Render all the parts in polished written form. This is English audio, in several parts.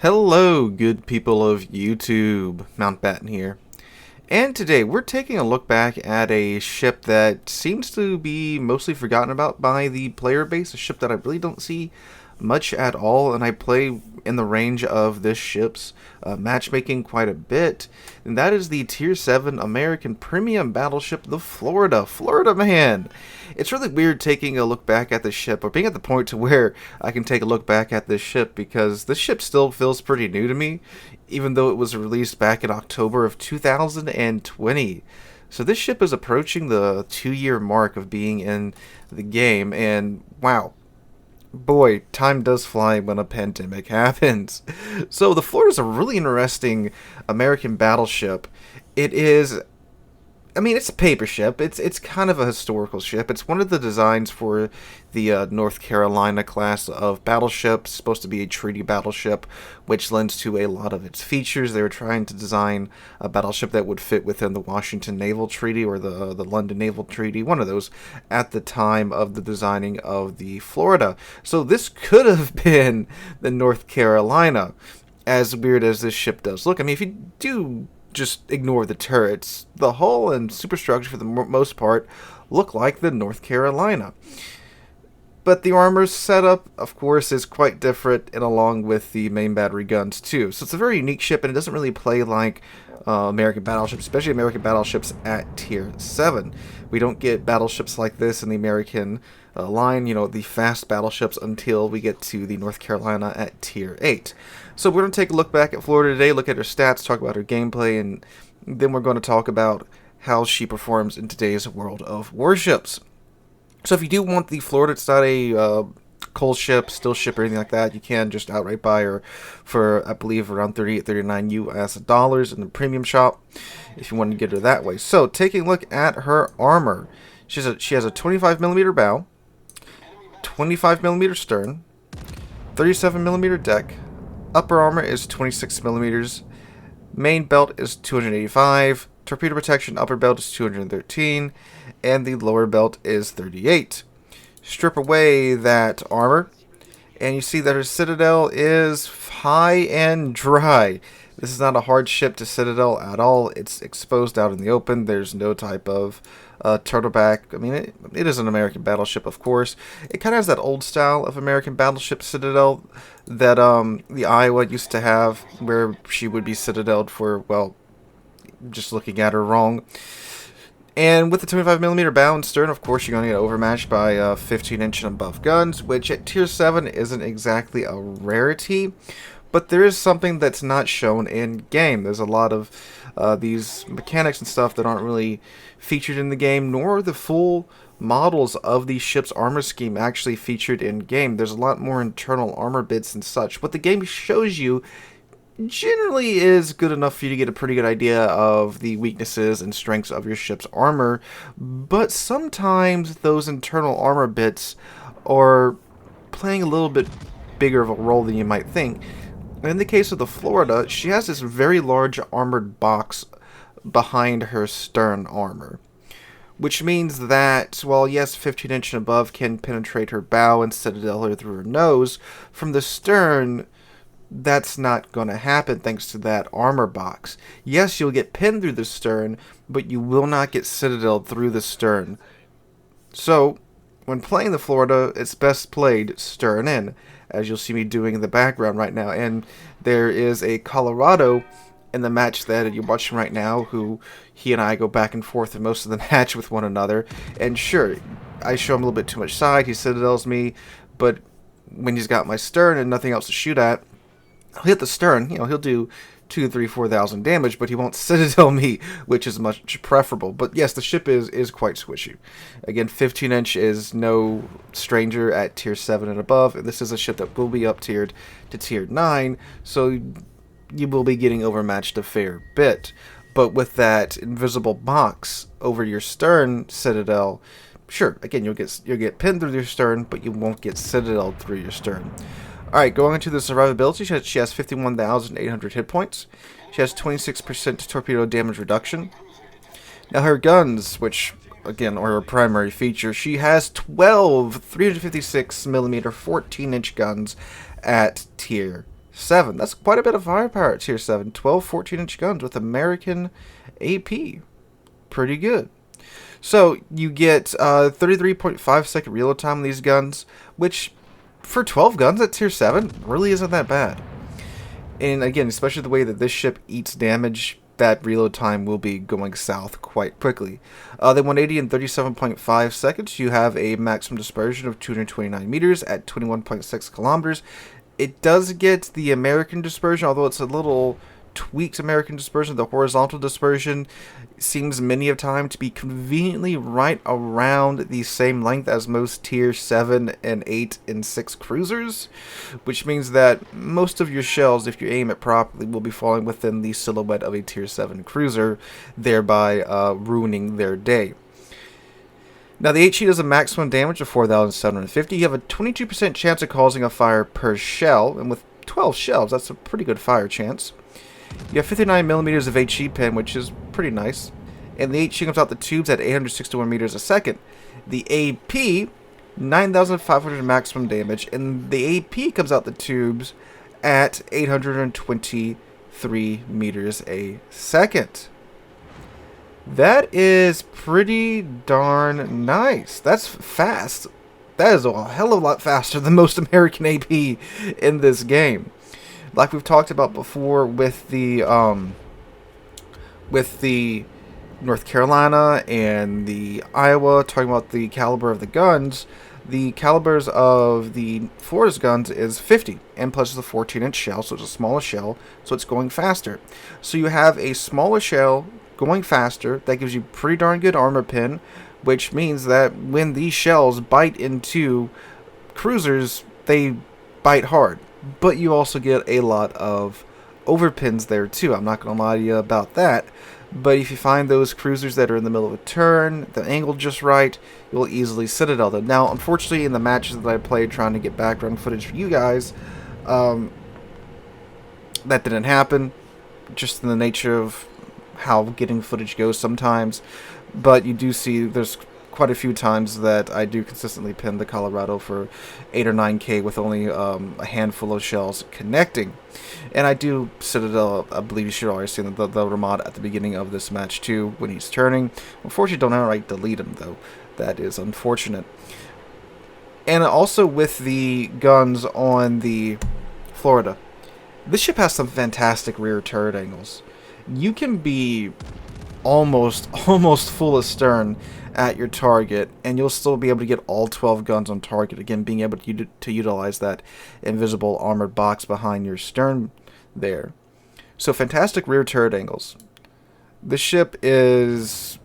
Hello, good people of YouTube. Mountbatten here. And today we're taking a look back at a ship that seems to be mostly forgotten about by the player base, a ship that I really don't see much at all, and I play in the range of this ship's matchmaking quite a bit, and that is the Tier 7 American Premium Battleship, the Florida. Florida, man! It's really weird taking a look back at this ship, or being at the point to where I can take a look back at this ship, because this ship still feels pretty new to me, even though it was released back in October of 2020. So this ship is approaching the 2-year mark of being in the game, and wow, boy, time does fly when a pandemic happens. So the Florida is a really interesting American battleship. It is, it's a paper ship. It's kind of a historical ship. It's one of the designs for the North Carolina class of battleships. It's supposed to be a treaty battleship, which lends to a lot of its features. They were trying to design a battleship that would fit within the Washington Naval Treaty or the London Naval Treaty, one of those, at the time of the designing of the Florida. So this could have been the North Carolina, as weird as this ship does look. If you do just ignore the turrets, the hull and superstructure for the most part look like the North Carolina. But the armor's setup, of course, is quite different, and along with the main battery guns too. So it's a very unique ship, and it doesn't really play like American battleships, especially American battleships at Tier 7. We don't get battleships like this in the American line, the fast battleships, until we get to the North Carolina at Tier 8. So we're going to take a look back at Florida today, look at her stats, talk about her gameplay, and then we're going to talk about how she performs in today's world of warships. So if you do want the Florida, it's not a coal ship, still ship, or anything like that. You can just outright buy her for, I believe, around $38-39 US dollars in the premium shop if you want to get her that way. So taking a look at her armor, she has a 25mm bow, 25mm stern, 37mm deck. Upper armor is 26mm. Main belt is 285. Torpedo protection upper belt is 213, and the lower belt is 38. Strip away that armor, and you see that her citadel is high and dry. This is not a hard ship to citadel at all. It's exposed out in the open. There's no type of turtleback. It is an American battleship, of course. It kind of has that old style of American battleship citadel that the Iowa used to have, where she would be citadeled for, well, just looking at her wrong. And with the 25mm bow and stern, of course, you're going to get overmatched by 15-inch and above guns, which at Tier 7 isn't exactly a rarity, but there is something that's not shown in game. There's a lot of these mechanics and stuff that aren't really featured in the game, nor are the full models of the ship's armor scheme actually featured in game. There's a lot more internal armor bits and such. What the game shows you generally is good enough for you to get a pretty good idea of the weaknesses and strengths of your ship's armor, but sometimes those internal armor bits are playing a little bit bigger of a role than you might think. In the case of the Florida, she has this very large armored box behind her stern armor, which means that, while yes, 15-inch and above can penetrate her bow and citadel her through her nose, from the stern, that's not going to happen thanks to that armor box. Yes, you'll get pinned through the stern, but you will not get citadeled through the stern. So, when playing the Florida, it's best played stern in, as you'll see me doing in the background right now. And there is a Colorado in the match that you're watching right now, who he and I go back and forth in most of the match with one another. And sure, I show him a little bit too much side, he citadels me, but when he's got my stern and nothing else to shoot at, he'll hit the stern, he'll do 2, 3, 4,000 damage, but he won't citadel me, which is much preferable. But yes, the ship is quite squishy. Again, 15-inch is no stranger at Tier 7 and above, and this is a ship that will be up-tiered to Tier 9, so you will be getting overmatched a fair bit. But with that invisible box over your stern citadel, sure, again, you'll get pinned through your stern, but you won't get citadeled through your stern. Alright, going into the survivability, she has 51,800 hit points. She has 26% torpedo damage reduction. Now her guns, which again are her primary feature, she has 12 356mm 14-inch guns at Tier 7. That's quite a bit of firepower at Tier 7. 12 14-inch guns with American AP. Pretty good. So you get 33.5 second reload time on these guns, which for 12 guns at Tier 7 really isn't that bad. And again, especially the way that this ship eats damage, that reload time will be going south quite quickly. The 180 in 37.5 seconds, you have a maximum dispersion of 229 meters at 21.6 kilometers. It does get the American dispersion, although it's a little tweaked American dispersion. The horizontal dispersion seems many of time to be conveniently right around the same length as most tier 7 and 8 and 6 cruisers, which means that most of your shells, if you aim it properly, will be falling within the silhouette of a tier 7 cruiser, thereby ruining their day. Now, the HE does a maximum damage of 4,750. You have a 22% chance of causing a fire per shell, and with 12 shells, that's a pretty good fire chance. You have 59 millimeters of HE pin, which is pretty nice. And the HE comes out the tubes at 861 meters a second. The AP, 9,500 maximum damage. And the AP comes out the tubes at 823 meters a second. That is pretty darn nice. That's fast. That is a hell of a lot faster than most American AP in this game. Like we've talked about before with the North Carolina and the Iowa, talking about the caliber of the guns, the calibers of the Florida's guns is 50, and plus the 14-inch shell, so it's a smaller shell, so it's going faster. So you have a smaller shell going faster, that gives you pretty darn good armor pin, which means that when these shells bite into cruisers, they bite hard. But you also get a lot of overpins there too. I'm not going to lie to you about that. But if you find those cruisers that are in the middle of a turn, the angle just right, you'll easily citadel them. Now, unfortunately, in the matches that I played trying to get background footage for you guys, that didn't happen. Just in the nature of how getting footage goes sometimes. But you do see there's quite a few times that I do consistently pin the Colorado for 8 or 9k with only a handful of shells connecting. And I do Citadel, I believe you should already see the Ramada at the beginning of this match too when he's turning. Unfortunately, don't outright delete him though. That is unfortunate. And also with the guns on the Florida, this ship has some fantastic rear turret angles. You can be almost full astern at your target, and you'll still be able to get all 12 guns on target. Again, being able to utilize that invisible armored box behind your stern there. So fantastic rear turret angles. This ship is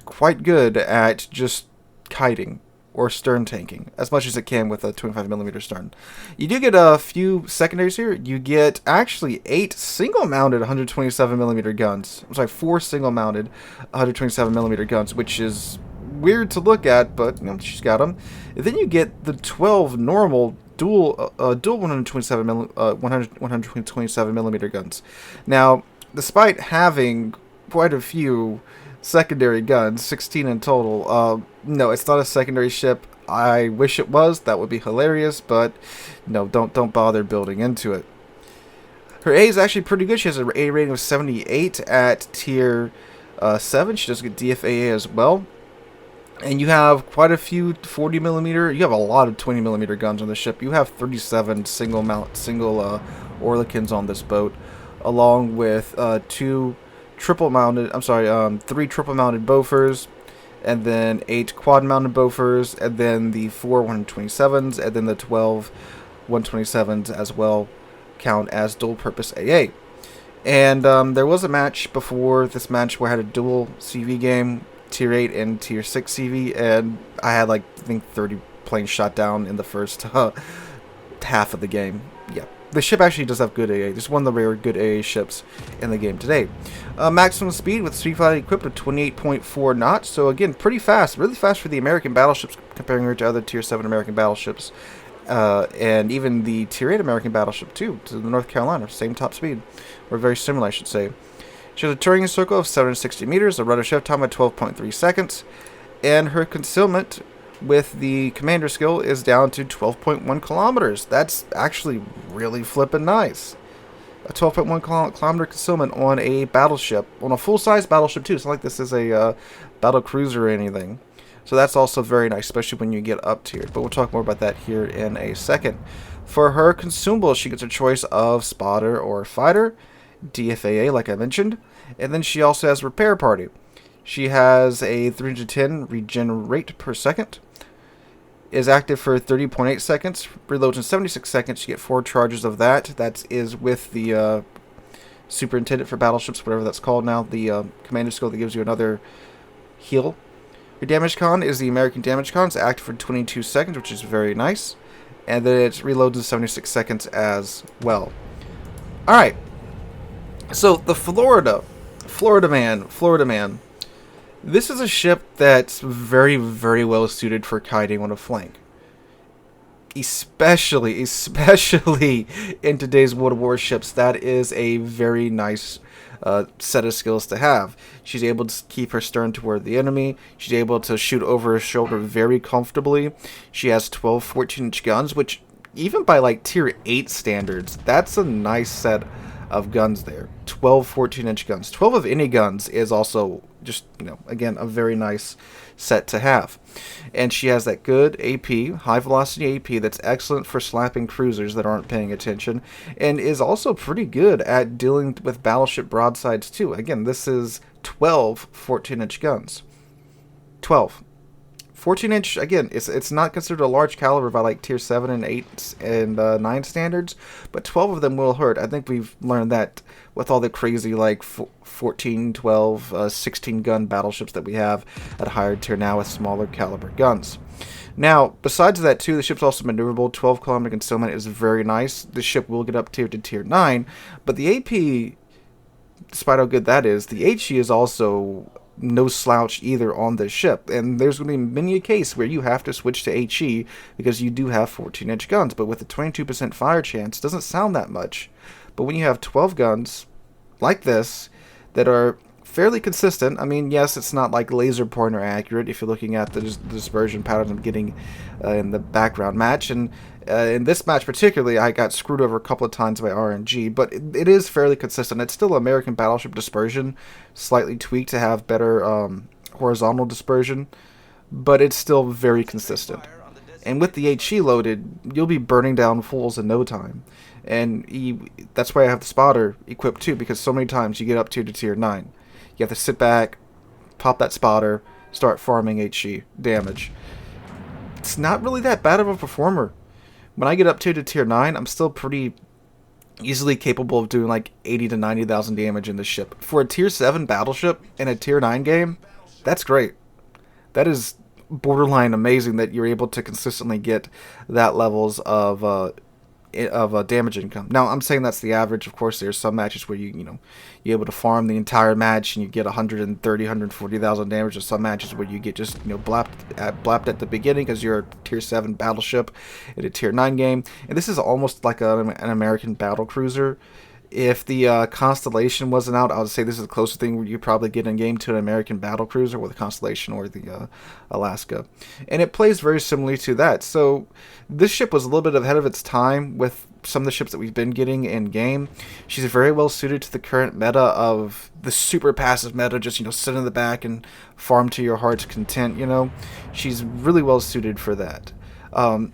quite good at just kiting or stern tanking as much as it can with a 25mm stern. You do get a few secondaries here. You get actually 8 single-mounted 127mm guns. I'm sorry, 4 single-mounted 127mm guns, which is weird to look at, but you know, she's got them. And then you get the 12 normal dual 127mm guns. Now, despite having quite a few secondary guns, 16 in total, no, it's not a secondary ship. I wish it was. That would be hilarious, but no, don't bother building into it. Her A is actually pretty good. She has an A rating of 78 at tier 7. She does get DFAA as well. And you have quite a few 40mm. You have a lot of 20mm guns on the ship. You have 37 single Orlikins on this boat, along with 3 triple mounted Bofors, and then 8 quad mounted Bofors, and then the 4 127s, and then the 12 127s as well count as dual purpose AA. And there was a match before this match where I had a dual CV game, tier 8 and tier 6 CV, and I had like I think 30 planes shot down in the first half of the game. Yeah. The ship actually does have good AA. Just one of the rare good AA ships in the game today. Maximum speed with speed flight equipped of 28.4 knots. So again, pretty fast. Really fast for the American battleships, comparing her to other tier 7 American battleships. And even the tier 8 American battleship too, to the North Carolina. Same top speed. Or very similar, I should say. She has a turning circle of 760 meters, a rudder shift time of 12.3 seconds. And her concealment with the commander skill is down to 12.1 kilometers. That's actually really flippin' nice. a 12.1 kilometer concealment on a battleship, on a full-size battleship too. It's not like this is a battle cruiser or anything. So that's also very nice, especially when you get up tiered. But we'll talk more about that here in a second. For her consumable, she gets a choice of spotter or fighter, DFAA like I mentioned, and then she also has repair party. She has a 310 regenerate per second, is active for 30.8 seconds, reloads in 76 seconds. You get 4 charges of that. That is with the Superintendent for Battleships, whatever that's called now, the commander skill that gives you another heal. Your damage con is the American damage con. It's active for 22 seconds, which is very nice. And then it reloads in 76 seconds as well. Alright. So, the Florida Man. This is a ship that's very, very well suited for kiting on a flank. Especially in today's World of Warships, that is a very nice set of skills to have. She's able to keep her stern toward the enemy. She's able to shoot over her shoulder very comfortably. She has 12 14-inch guns, which even by like tier 8 standards, that's a nice set of guns there. 12 14-inch guns. 12 of any guns is also just, again, a very nice set to have. And she has that good AP, high velocity AP, that's excellent for slapping cruisers that aren't paying attention, and is also pretty good at dealing with battleship broadsides too. Again, this is 12 14-inch guns. 12. 14-inch, again, it's not considered a large caliber by like tier 7 and 8 and 9 standards, but 12 of them will hurt. I think we've learned that with all the crazy like 14, 12, 16 gun battleships that we have at higher tier now with smaller caliber guns. Now, besides that too, the ship's also maneuverable. 12 kilometer concealment is very nice. The ship will get up tier to tier 9, but the AP, despite how good that is, the HE is also no slouch either on this ship, and there's going to be many a case where you have to switch to HE because you do have 14-inch guns, but with a 22% fire chance, doesn't sound that much. But when you have 12 guns like this that are fairly consistent, I mean, yes, it's not like laser pointer accurate if you're looking at the dispersion pattern I'm getting in the background match, and in this match particularly, I got screwed over a couple of times by RNG, but it is fairly consistent. It's still American Battleship dispersion, slightly tweaked to have better horizontal dispersion, but it's still very consistent. And with the HE loaded, you'll be burning down fools in no time. And that's why I have the spotter equipped too, because so many times you get up tier to tier 9. You have to sit back, pop that spotter, start farming HE damage. It's not really that bad of a performer. When I get up to tier 9, I'm still pretty easily capable of doing like 80 to 90,000 damage in this ship. For a tier 7 battleship in a tier 9 game, that's great. That is borderline amazing that you're able to consistently get that levels of damage income. Now, I'm saying that's the average. Of course, there's some matches where you're able to farm the entire match and you get 130, 140,000 damage. There's some matches where you get just blapped at the beginning because you're a tier 7 battleship in a tier 9 game. And this is almost like an American battle cruiser. If the Constellation wasn't out, I would say this is the closest thing you probably get in game to an American battle cruiser, with the Constellation or the Alaska. And it plays very similarly to that. So this ship was a little bit ahead of its time with some of the ships that we've been getting in game. She's very well suited to the current meta of the super passive meta, just sit in the back and farm to your heart's content. She's really well suited for that.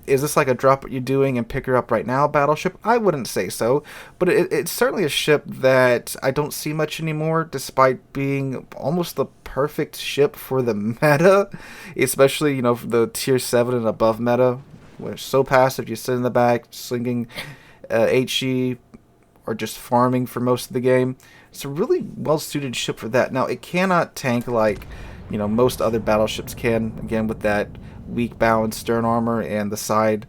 Is this like a drop what you're doing and pick her up right now battleship? I wouldn't say so, but it's certainly a ship that I don't see much anymore, despite being almost the perfect ship for the meta, especially the tier 7 and above meta, where it's so passive. You sit in the back slinging HE or just farming for most of the game. It's a really well suited ship for that. Now, it cannot tank like most other battleships can, again with that weak balanced stern armor and the side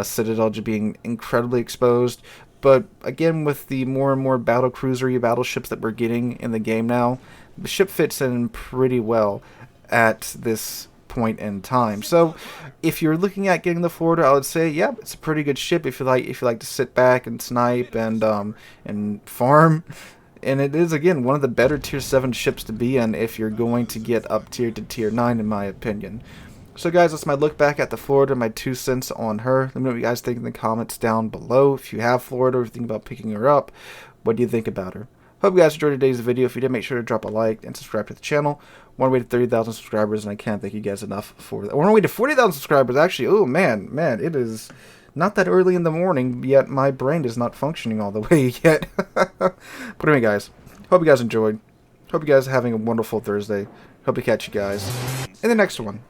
citadel just being incredibly exposed. But again, with the more and more battle cruisery battleships that we're getting in the game now, the ship fits in pretty well at this point in time. So if you're looking at getting the Florida, I would say, yeah, it's a pretty good ship if you like to sit back and snipe and farm. And it is, again, one of the better tier 7 ships to be in if you're going to get up tier to tier 9, in my opinion. So guys, that's my look back at the Florida, my 2 cents on her. Let me know what you guys think in the comments down below. If you have Florida or think about picking her up, What do you think about her? Hope you guys enjoyed today's video. If you did, make sure to drop a like and subscribe to the channel. We're on our way to 30,000 subscribers, and I can't thank you guys enough for that. We're on our way to 40,000 subscribers, actually. Oh, man, it is not that early in the morning, yet my brain is not functioning all the way yet. But anyway, guys, hope you guys enjoyed. Hope you guys are having a wonderful Thursday. Hope to catch you guys in the next one.